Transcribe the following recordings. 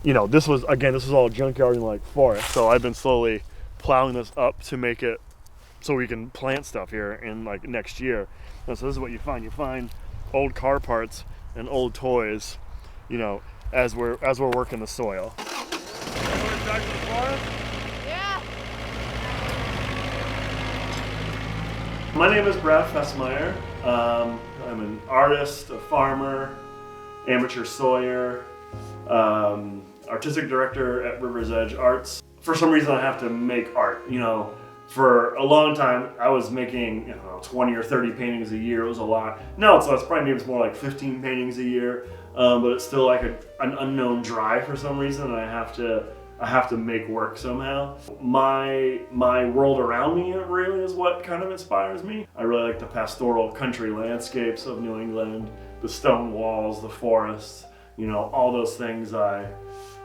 you know, this was all junkyard and like forest. So I've been slowly plowing this up to make it so we can plant stuff here in like next year. And so this is what you find. You find old car parts and old toys, you know, as we're working the soil. You want to drive to the forest? Yeah. My name is Brad Fesmire. I'm an artist, a farmer, amateur sawyer, artistic director at Riverzedge Arts. For some reason I have to make art, you know. For a long time I was making, you know, 20 or 30 paintings a year. It was a lot. Now it's less, probably maybe it's more like 15 paintings a year, but it's still like an unknown drive for some reason, and I have to make work somehow. My world around me really is what kind of inspires me. I really like the pastoral country landscapes of New England, the stone walls, the forests, you know, all those things I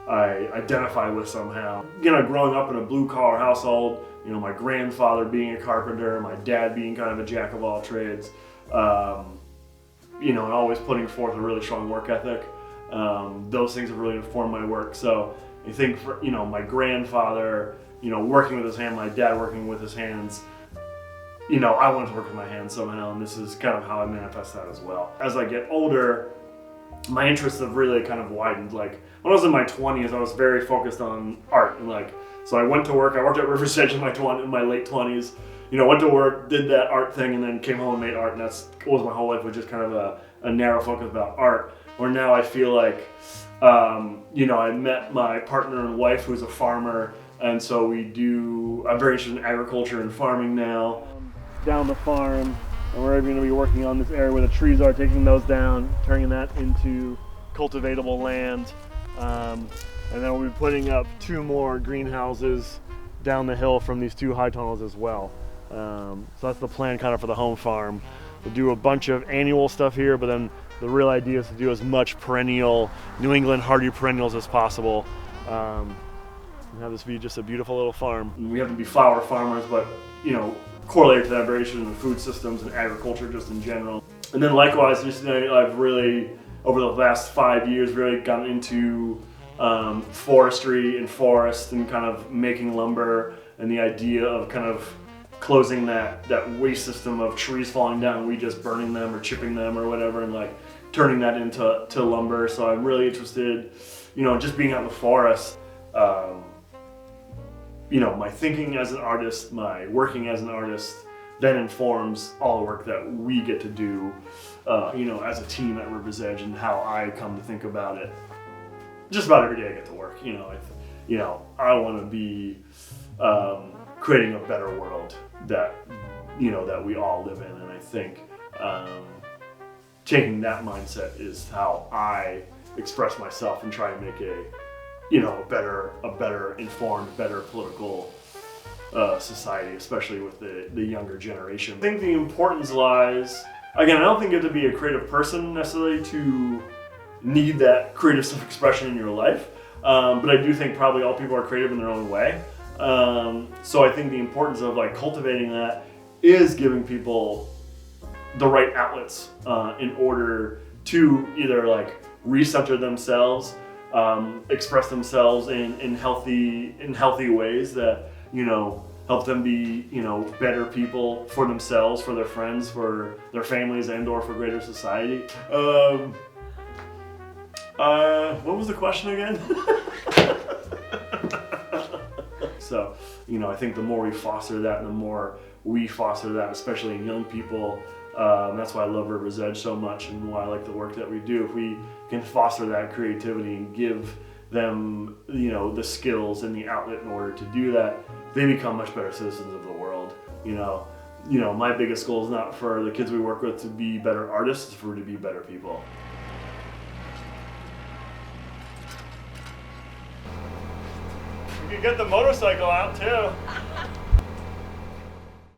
identify with somehow. You know, growing up in a blue collar household, you know, my grandfather being a carpenter, my dad being kind of a jack of all trades, you know, and always putting forth a really strong work ethic. Those things have really informed my work. So I think for, you know, my grandfather, you know, working with his hand, my dad working with his hands, you know, I wanted to work with my hands somehow, and this is kind of how I manifest that as well. As I get older, my interests have really kind of widened. Like when I was in my 20s, I was very focused on art, and like, so I went to work. I worked at Riverzedge in my late 20s. You know, went to work, did that art thing, and then came home and made art, and that's was my whole life, was just kind of a narrow focus about art. Where now I feel like, you know, I met my partner and wife who's a farmer, and so I'm very interested in agriculture and farming now. Down the farm, and we're going to be working on this area where the trees are, taking those down, turning that into cultivatable land. And then we'll be putting up 2 more greenhouses down the hill from these 2 high tunnels as well. So that's the plan kind of for the home farm. We'll do a bunch of annual stuff here, but then the real idea is to do as much perennial, New England hardy perennials as possible. And have this be just a beautiful little farm. And we have to be flower farmers, but, you know, correlated to that variation in the food systems and agriculture just in general. And then likewise, just, you know, I've really, over the last 5 years, really gotten into forestry and forest and kind of making lumber, and the idea of kind of closing that waste system of trees falling down, we just burning them or chipping them or whatever, and like turning that into lumber. So I'm really interested, you know, just being out in the forest. You know, my thinking as an artist, my working as an artist, then informs all the work that we get to do, you know, as a team at Riverzedge, and how I come to think about it. Just about every day I get to work, you know, I want to be creating a better world that, you know, that we all live in, and I think taking that mindset is how I express myself and try to make a better informed, better political society, especially with the younger generation. I think the importance lies, again, I don't think you have to be a creative person necessarily to need that creative self-expression in your life, but I do think probably all people are creative in their own way. So I think the importance of like cultivating that is giving people the right outlets in order to either like recenter themselves, express themselves in healthy ways that, you know, help them be, you know, better people for themselves, for their friends, for their families, and or for greater society. What was the question again? So, you know, I think the more we foster that, and the more we foster that, especially in young people, that's why I love Riverzedge so much, and why I like the work that we do. If we can foster that creativity and give them, you know, the skills and the outlet in order to do that, they become much better citizens of the world. You know, my biggest goal is not for the kids we work with to be better artists, it's for to be better people. You can get the motorcycle out too.